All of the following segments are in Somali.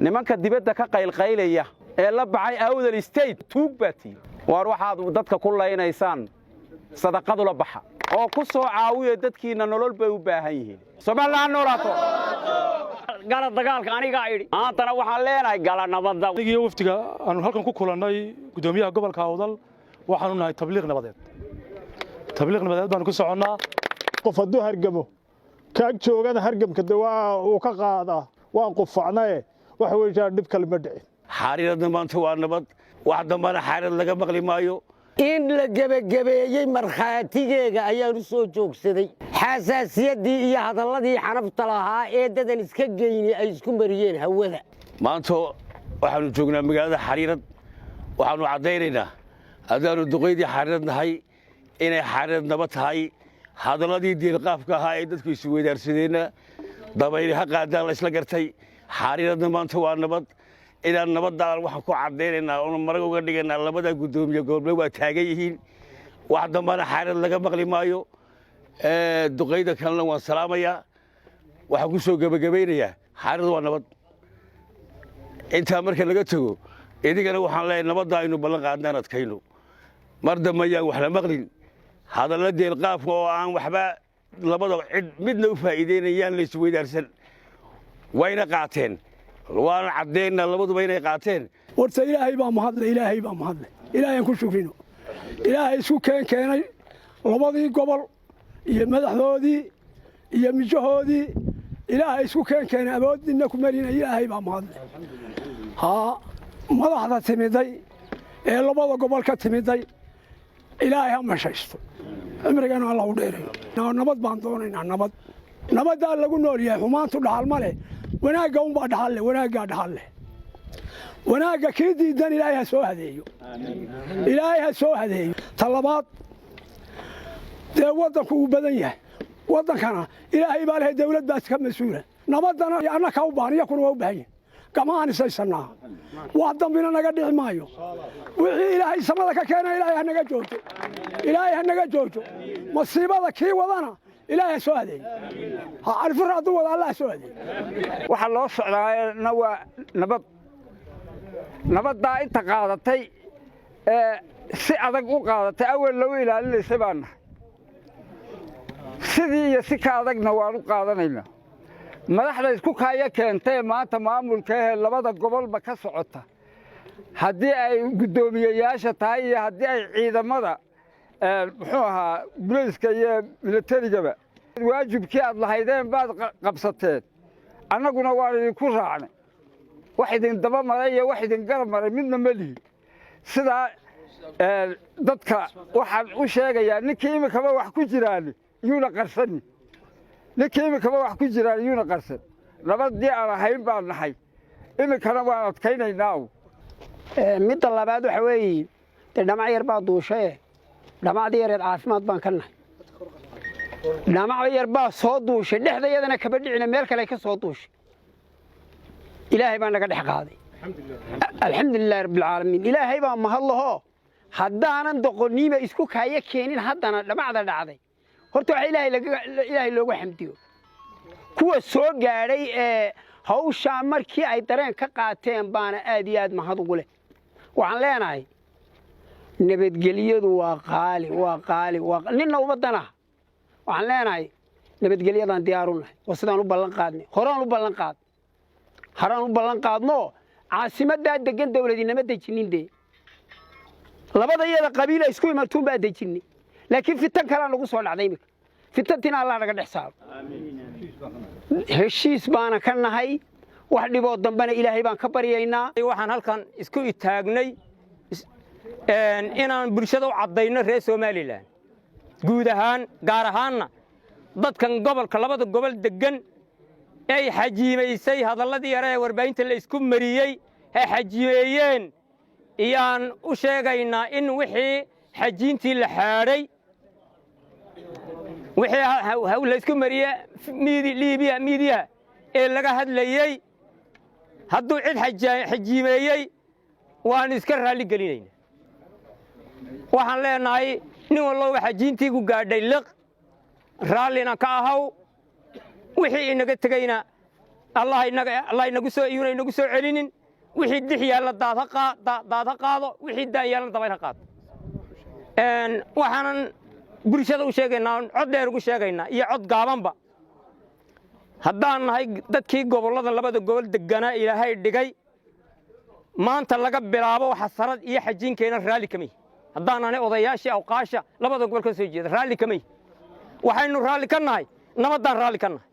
nimanka dibadda ka qaylqaylaya ee la baxay awdal state tuug baatii war waxaad dadka ku leynaysaan sadaqadu la baxa oo ku soo caawiya dadkiina nolol bay u baahan yihiin Soomaaliland noolaato gala dagaalka aniga idhi maantana waxaan leenahay gala nabadda iyo waftiga aanu halkan ku kulannay gudoomiyaha gobolka Awdal waxaanu nahay tabliiq nabadeed baanu ku soconnaa qof hadduu hargamo kaag joogana hargamka dawaa uu ka qaadaa waan qufacnay waxa weeyaan dhib kale ma dhicin xariirada maanta waa nabad wax dambana xariir laga maqli maayo in la gabagabeeyay marxaatigeega ayaan u soo joogsaday xasaasiyadii iyo hadalladii xanafta lahaa ee dadan iska geyni ay isku mariyeen hawada maanta waxaanu joognaa magaalada xariirad waxaanu cadaynaynaa adaanu duqeydii xariirad nahay inay xariirad nabad tahay hadalladii diilqaafka ahaa ee dadku isu weydaarsadeenna dabayli ha qaadaan la isla gartay xariiradna maanta waa nabad inaan nabadaan waxaan ku cadaynaynaa oo marag uga dhigaynaa labada gudoomiye gobolka waa taagan yihiin wax dambana xariirad laga maqli maayo duqeyda kalena waan salaamayaa waxaan ku soo gabagabaynayaa xariirad waa nabad intaa marka laga tago idigana waxaan leeyahay nabadda aynu ballan qaadnaan adkayno mar dambe ayaan wax la maqlin hadalla deelqaafka oo aan waxba labada cid midna u faa'iideynayaan la isweydaarsan wayna qaateen waana caddeynaa labaduba inay qaateen warta ilaahay baa mahadle ilaahayaan ku shukrino ilaahay isku keenay labadii gobol iyo madaxdoodii iyo mijahoodii ilaahay isku keenay awoodina ku marina ilaahay baa mahadle madaxda timiday ee labada gobol ka timiday ilaahay ha mashaysto cimrigana alla u dheereeyo nabad baan doonaynaa nabaddaa lagu nool yahay xumaantu dhaxal ma leh wanaagga unbaa dhaxal leh wanaaggaa dhaxal leh wanaagga kii diidan ilaahay ha soo hadeeyo talabaad dee waddanku uu badan yahay waddankana ilaahay baa lehay dawlad baa iska mas-uula nabaddana annaka u baahan iyakuna waa u baahan yahay gamahaan isaysannaa wax dambina naga dhici maayo wixii ilaahay samada ka keena ilaahay ha naga joojo masiibada kii wadana ilaahay ha soo hadeeyo alfur hadduu wada allah ha soo hadeeyo waxa loo socdaana waa nabaddaa inta qaadatay si adag u qaadatay awal lagu ilaalinaysay baan nahay sidii iyo si ka adagna waan u qaadanaynaa madaxda isku kaaya keentay maanta maamulka labada gobolba ka socota haddii ay gudoomiyeyaasha tahay iyo haddii ay ciidamada muxuu ahaa booliiska iyo milatarigaba waajibkii aad lahaydeen baad qabsateen annaguna waan idinku raacnay wax idin daba maray iyo wax idin garab maray midna ma lihi sidaa dadka waxaan u sheegayaa ninkii imikaba wax ku jiraan yuuna qarsani yuuna qarsan nabadii aan ahayn baan nahay iminkana waan adkaynaynaa midda labaad waxa weeye dee dhamac yar baa duushaye dhamacdii yareed caafimaad baan ka nahay dhamac yar baa soo duushay dhexda iyadana kaba dhicina meel kale ka soo duushay ilaahay baa naga dhex qaaday alxamdulilahi rabbilcaalamiin ilaahay baa mahadlaho haddaanan doqoniima isku kaaya keenin haddana dhamacda dhacday horta waxa ilaahay loogu xamdiyo kuwa soo gaadhay ee hawshaa markii ay dareen ka qaateen baana aad iyo aad mahad ugu leh waxaan leenahay nabadgelyadu waa qaali ninna uma danaha waxaan leenahay nabadgelyadan diyaar u nahay waa sidaan u ballan qaadnay horaan u ballan qaadno caasimaddaa degan dawladinama dejinin dee labada iyada qabiila isku imantuun baa dejinay laakiin fitan kalaa nagu soo dhacday iminka fitantiina allah naga dhex saaro heshiis baana ka nahay wax dhiboo dambena ilaahay baan ka baryaynaa waxaan halkan isku itaagnay inaan bulshada u caddayno reer Somaliland guud ahaan gaar ahaanna dadkan gobolka labada gobol degan ay xajiimaysay hadalladii yare ee warbaahinta la isku mariyey ay xajiimeeyeen iyaan u sheegaynaa in wixii xajiintii la xaadhay wixii la isku mariyey miidiyaha ee laga hadlayey hadduu cid xajiimeeyey waan iska raalli gelinaynaa waxaan leenahay nin walloba xajiintii ku gaadhay liq raallina ka ahaw wixii inaga tegayna الله inagu soo iyuna inagu soo celinin wixii dix yaala daad ha qaado wixii daa yaala dabayl ha qaado waxaanan bulshada u sheegaynaa cod dheer ugu sheegaynaa iyo cod gaabanba haddaan nahay dadkii gobollada labada gobol deganaa ilaahay dhigay maanta laga bilaabo xasarad iyo xajiinkeena raalli kamay haddaan nahay odayaashii awqaasha labada gobol ka soo jeeda raalli kamay waxaynu raalli ka nahay nabadaan raalli ka nahay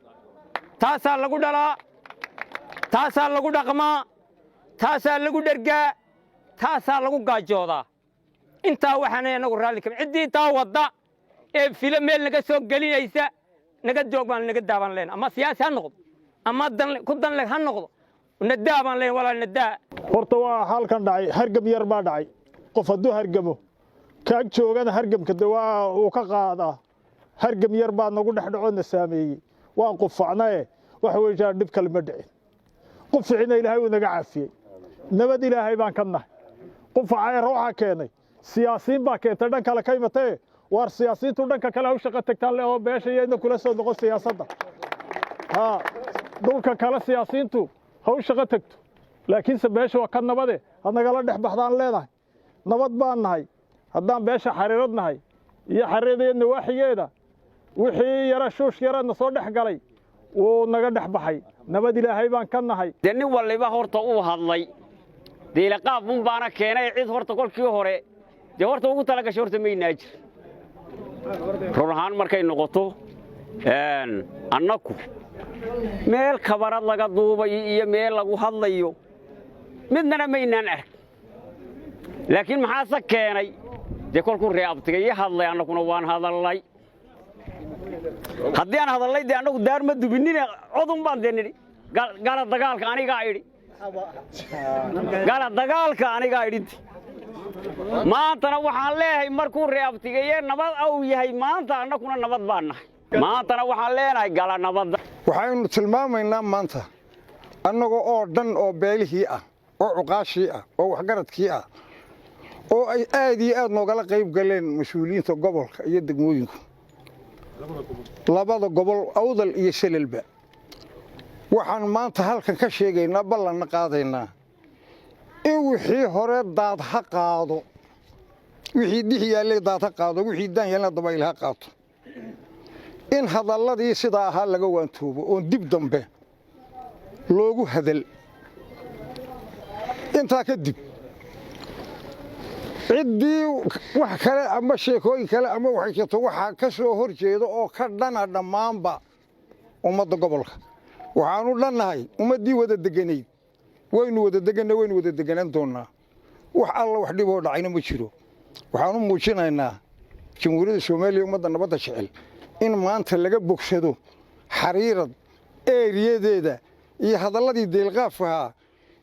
taasaa lagu dhalaa taasaa lagu dhaqmaa taasaa lagu dhergaa taasaa lagu gaajoodaa intaa waxaanay anagu raalli kamay ciddii taa wadda ee filo meel naga soo gelinaysa naga joog baan naga daaban leen ama siyaasi ha noqdo ama ku danle ha noqdo nadaa baan leen walaal nadaa horta waa halkan dhacay hargab yar baa dhacay qof hadduu hargamo kaag joogana hargamka de waa uu ka qaadaa hargam yar baa nagu dhex dhacoodna saameeyey waan qufacnaye waxa weeyaan dhib kale ma dhicin quficina ilaahay uu naga caafiyey nabad ilaahay baan ka nahay qufacay ruuxa keenay siyaasiin baa keentay dhan kale ka imatay war siyaasiintu dhanka kale u shaqo tagtaan le oo beesha iyadna kula soo noqon siyaasadda dhulka kale siyaasiintu ha u shaqo tagto laakiinse beesha waa ka nabade hadnagala dhex baxdaan leenahay nabad baan nahay haddaan beesha xariirad nahay iyo xariiradeedna waaxigeeda wixii yara shuush yaradna soo dhex galay wuu naga dhex baxay nabad ilaahay baan ka nahay dee nin walliba horta uu hadlay diilaqaab un baana keenay cid horta kolkii hore dee horta ugu tala gashay horta maynaa jir run ahaan markay noqoto annaku meel kabarad laga duubayo iyo meel lagu hadlayo midnana maynaan arag laakiin maxaase keenay dee kolkuu reeabtiga ii hadlay annaguna waan hadallay haddii aan hadallay dee annagu daar ma dubinine codun baan dee nidhi gala dagaalka anigaa idhi gala dagaalka anigaa idhinti maantana waxaan leeyahay markuu reeabtigaye nabad au yahay maanta annaguna nabad baan nahay maantana waxaan leenahay gala nabadda waxaynu tilmaamaynaa maanta annaga oo dhan oo beelihii ah oo cuqaashii ah oo waxgaradkii ah oo ay aad iyo aad noogala qayb galeen mas-uuliyiinta gobolka iyo degmooyinku labada gobol awdal iyo salalba waxaan maanta halkan ka sheegaynaa ballanna qaadaynaa in wixii hore daad ha qaado wixii dix yaallay daad ha qaado wixii daan yaallana dabayl ha qaato in hadalladii sidaa ahaa laga waantoobo oon dib dambe loogu hadal intaa kadib ciddii wax kale ama sheekooyin kale ama waxay jirto waxaa ka soo hor jeeda oo ka dhana dhammaanba ummadda gobolka waxaanu dhannahay ummaddii wada deganayd waynu wada deganna waynu wada deganaan doonnaa wax alla wax dhiboo dhacayna ma jiro waxaanu muujinaynaa jamhuuriyadda soomaaliya ummadda nabadda jecel in maanta laga bogsado xariirad eeriyadeeda iyo hadalladii deelqaafka ahaa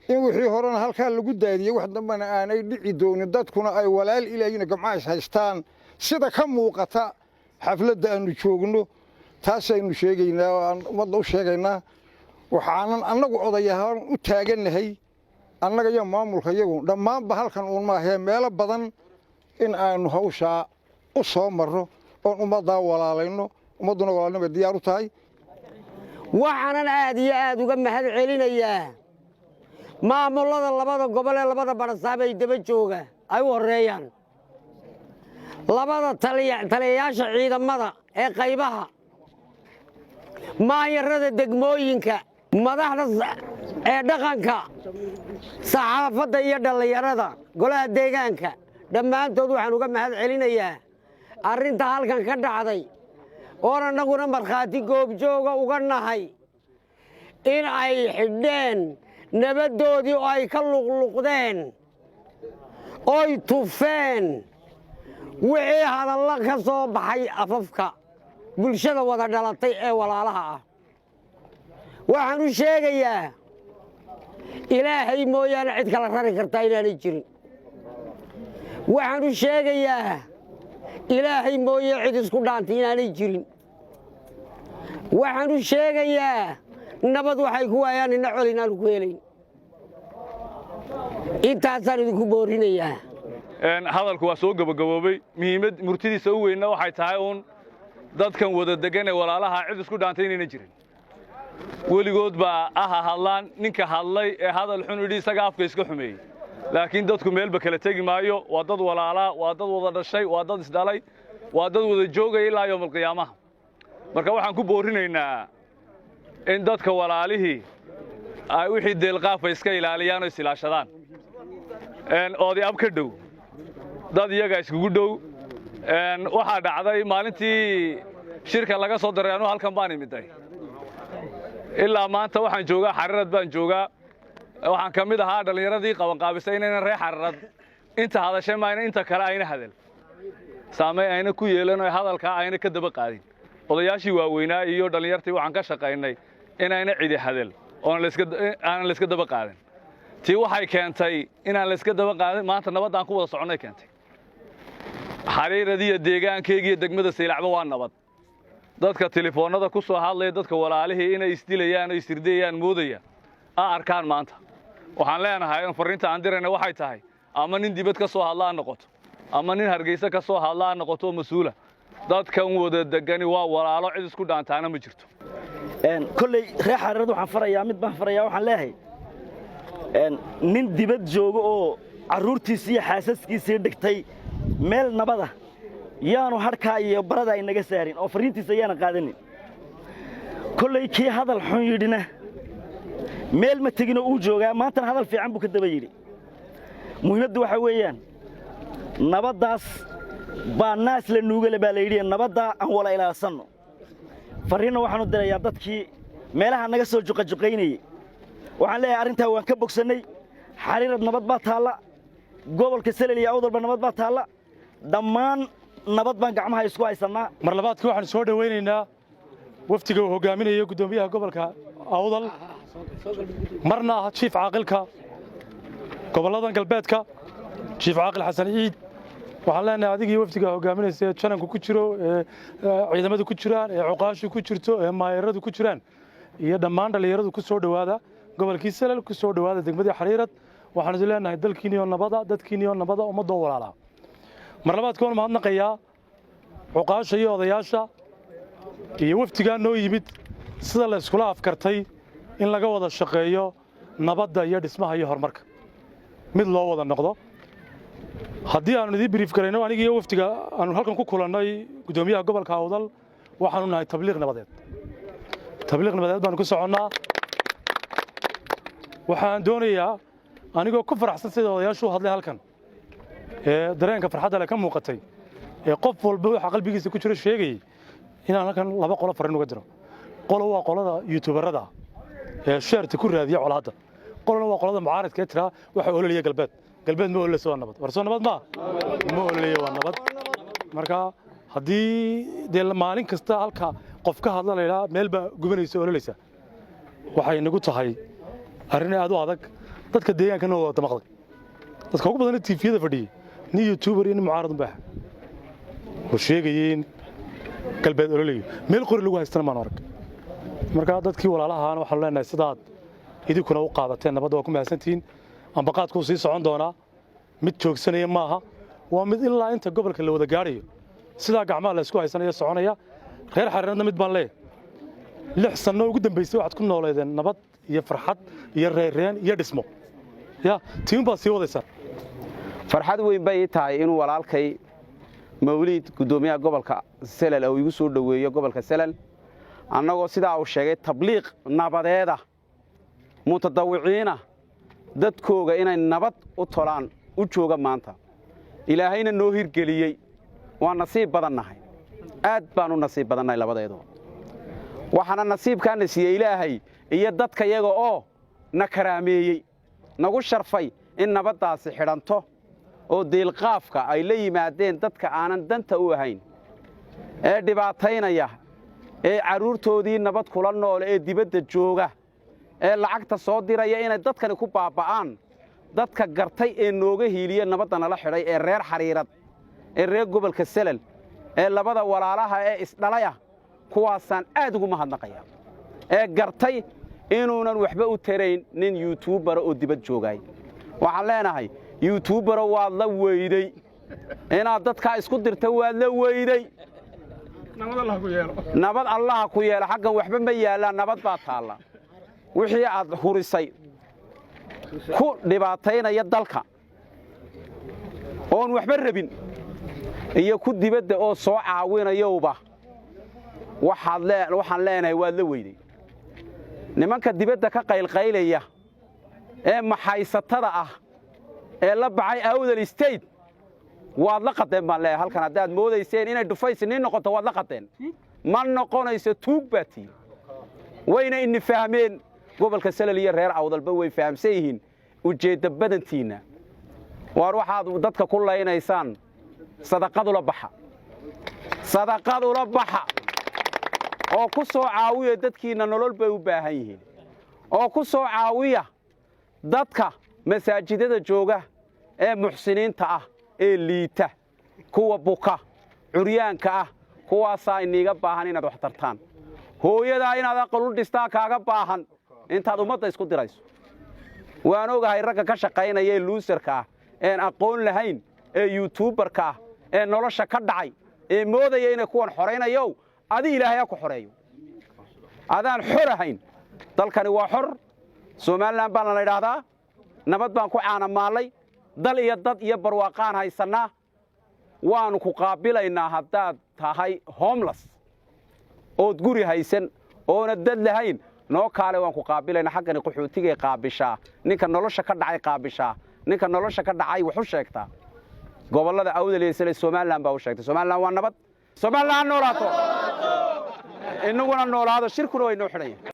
in wixii horena halkaa lagu daadiyey wax dambena aanay dhici doonin dadkuna ay walaal ilaahina gamcays haystaan sida ka muuqata xafladda aannu joogno taasaynu sheegaynaa oo aan ummadda u sheegaynaa waxaanan annagu odayahaan u taagannahay annaga iyo maamulka iyagu dhammaanba halkan uun maahee meelo badan in aannu hawshaa u soo marro oon ummaddaa walaalayno ummadduna walaalnimay diyaar u tahay waxaanan aad iyo aad uga mahad celinayaa maamullada labada gobol ee labada barasaab ay daba jooga ay u horreeyaan labada taliyayaasha ciidamada ee qaybaha maayarada degmooyinka madaxda ee dhaqanka saxaafadda iyo dhallinyarada golaha deegaanka dhammaantood waxaan uga mahad celinayaa arrinta halkan ka dhacday oon annaguna markhaati goobjooga uga nahay in ay xidheen nabaddoodii oo ay ka luqluqdeen oy tufeen wixii hadallo ka soo baxay afafka bulshada wada dhalatay ee walaalaha ah waxaan u sheegayaa ilaahay mooyaane cid kala rari kartaa inaanay jirin waxaan u sheegayaa ilaahay mooye cid isku dhaantay inaanay jirin waxaan u sheegayaa nabad waxay ku waayaan inna col inaanu ku helayn intaasaan idinku boorinayaa hadalku waa soo gabagaboobay muhiimad murtidiisa u weynna waxay tahay uun dadkan wada degan ee walaalaha cid isku dhaantay inayna jirin weligood baa aha hadlaan ninka hadlay ee hadal xun yidhi isaga afka iska xumeeyey laakiin dadku meelba kala tegi maayo waa dad walaalaa waa dad wada dhashay waa dad isdhalay waa dad wada joogaya ilaa yawmal qiyaamaha marka waxaan ku boorinaynaa in dadka walaalihii ay wixii deelqaafa iska ilaaliyaan oo isilaashadaan oodi ab ka dhow dad iyaga iskugu dhow waxaa dhacday maalintii shirka laga soo daray anuu halkan baan imiday ilaa maanta waxaan joogaa xariirad baan joogaa waxaan ka mid ahaa dhallinyaradii qabanqaabisay inaynan reer xariirad inta hadashay maayna inta kale ayna hadal saamay ayna ku yeelan oo hadalkaa ayna ka daba qaadin odayaashii waaweynaa iyo dhallinyartii waxaan ka shaqaynay inayna cidi hadal aanan layska daba qaadin tii waxay keentay inaan layska daba qaadin maanta nabaddaan ku wada soconnay keentay xariiradiiyo deegaankaygiiyo degmada saylacba waa nabad dadka telefoonnada ku soo hadlaya dadka walaalihii inay isdilayaan oo isirdayaan moodaya arkaan maanta waxaan leenahay in fariinta aan dirayna waxay tahay ama nin dibad ka soo hadla ha noqoto ama nin hargeysa ka soo hadla ha noqoto mas-uula dadkan wada degani waa walaalo cid isku dhaantaana ma jirto kolley reer xariirad waxaan farayaa mid baan farayaa waxaan leeyahay nin dibad jooga oo carruurtiisii iyo xaasaskiisii dhigtay meel nabada yaanu hadhkaa iyo barada ay naga saarin oo fariintiisa ayaana qaadanin kolley kii hadal xun yidhina meel ma teginoo uu joogaa maantana hadal fiican buu ka daba yidhi muhiimaddu waxaa weeyaan nabaddaas baa naas la nuugale baa la yidhi nabaddaa aan wala ilaalsanno farriinna waxaanu dirayaa dadkii meelaha naga soo juqajuqaynayey waxaan leeyahay arrintaa waan ka bogsannay xariirad nabad baa taalla gobolka salel iyo awdalba nabad baa taalla dhammaan nabad baan gacmaha isku haysannaa mar labaadkii waxaan soo dhowaynaynaa wafdiga uu hogaaminayo guddoomiyaha gobolka awdal marna ah jiif caaqilka gobolladan galbeedka jiif caaqil xasan ciid waxaan leenahay adigii wafdiga hogaaminaysa ee jananku ku jiro ee ciidamadu ku jiraan ee cuqaashu ku jirto ee maayaradu ku jiraan iyo dhammaan dhallinyaradu ku soo dhowaada gobolkii salel ku soo dhowaada degmadii xariirad waxaan idin leenahay dalkiinniyo nabada dadkiinniyo nabada ummaddoo walaalaa mar labaadka waan mahadnaqayaa cuqaasha iyo odayaasha iyo wafdigaa noo yimid sida la iskula afkartay in laga wada shaqeeyo nabadda iyo dhismaha iyo horumarka mid loo wada noqdo haddii aanu idiin brief garayno aniga iyo wafdiga aanu halkan ku kulannay guddoomiyaha gobolka awdal waxaanu nahay tabliiq nabadeed baanu ku soconnaa waxaan doonayaa anigoo ku faraxsan sida odayaashu u hadlay halkan ee dareenka farxadda leh ka muuqatay ee qof walba waxa qalbigiisa ku jira sheegayay inaan halkan laba qolo fariin uga diro qolo waa qolada youtuberada ee sheerta ku raadiya colaadda qolona waa qolada mucaaradka ee tiraa waxa ololaya galbeed ma ololeyso waa nabad warso nabad ma ololaya waa nabad marka haddii dee maalin kasta halka qof ka hadla laydhaa meel baa gubanaysa ololeysa waxay nagu tahay arrin aad u adag dadka deegaankana waa wada maqlay dadka ugu badan tiifiyada fadhiyey nin youtuber iyo nin mucaarad unbaa oo sheegayeen galbeed ololayo meel qori lagu haystana maan arag marka dadkii walaalahaana waxaanu leenahay sidaad idinkuna u qaadateen nabadda waa ku mahadsantihiin ambaqaadkuu sii socon doonaa mid joogsanaya maaha waa mid ilaa inta gobolka la wada gaadhayo sidaa gacmaha la isku haysanaya soconaya reer xariiradna mid baan leeyahay 6 sano ugu dambaysay waxaad ku nooleedeen nabad iyo farxad iyo reereen iyo dhismo ya tiin baa sii wadaysaa farxad weyn bay tahay inuu walaalkay mawliid guddoomiyaha gobolka salel oo igu soo dhaweeyo gobolka salel annagoo sidaa uu sheegay tabliiq nabadeeda mutadawiciina dadkooga inay nabad u tolaan u jooga maanta ilaahayna noo hirgeliyey waa nasiib badannahay aad baan u nasiib badannahay labadeedu waxaana nasiibkaana siiyey ilaahay iyo dadka iyaga oo na karaameeyey nagu sharfay in nabaddaasi xidhanto oo deelqaafka ay la yimaadeen dadka aanan danta u ahayn ee dhibaataynaya ee carruurtoodii nabad kula nool ee dibadda jooga ee lacagta soo diraya inay dadkani ku baaba'aan dadka gartay ee nooga hiiliye nabadda nala xidhay ee reer xariirad ee reer gobolka salel ee labada walaalaha ee isdhalaya kuwaasaan aad ugu mahadnaqaya ee gartay inuunan waxba u tarayn nin yuutubara oo dibad joogay waxaan leenahay yuutubara waad la weyday inaad dadkaa isku dirta waad la weyday nabad allaha ku yeelo xaggan waxba ma yaallaan nabad baa taalla wixii aad hurisay ku dhibaataynaya dalka oon waxba rabin iyo ku dibadda oo soo caawinayowba waxaan leenahay waad la weyday nimanka dibadda ka qaylqaylaya ee maxaysatada ah ee la baxay awdal state waad la qadeen baan leeyahay halkan haddaad moodayseen inay dhufays nin noqoto waad la qadeen ma noqonayso tuug baa tii wayna inni fahmeen gobolka salal iyo reer awdalba way fahamsan yihiin ujeedda badantiinna waar waxaad dadka ku laynaysaan sadaqadula baxa oo ku soo caawiya dadkiinna nolol bay u baahan yihiin oo ku soo caawiya dadka masaajidada jooga ee muxsiniinta ah ee liita kuwa buka curyaanka ah kuwaasaa iniiga baahan inaad wax tartaan hooyadaa inaad aqal u dhistaa kaaga baahan intaad ummadda isku dirayso waan ogahay ragga ka shaqaynaya ee luusarka ah een aqoon lahayn ee yuutuubarka ah ee nolosha ka dhacay ee moodaya inay kuwan xoraynayow adi ilaahay ha ku xoreeyo adaan xor ahayn dalkani waa xor somalilan baan la idhaahdaa nabad baan ku caanamaallay dal iyo dad iyo barwaaqaan haysannaa waannu ku qaabilaynaa haddaad tahay homeless ood guri haysan oona dad lahayn noo kaale waan ku qaabilaynaa xaggani qaxootigay qaabishaa ninka nolosha ka dhacay qaabishaa ninka nolosha ka dhacay wax u sheegtaa gobollada awdal iyo sale somalilan baa u sheegtay somalilan waa nabad somalilan ha noolaato innaguna noolaado shirkuna way noo xidhanya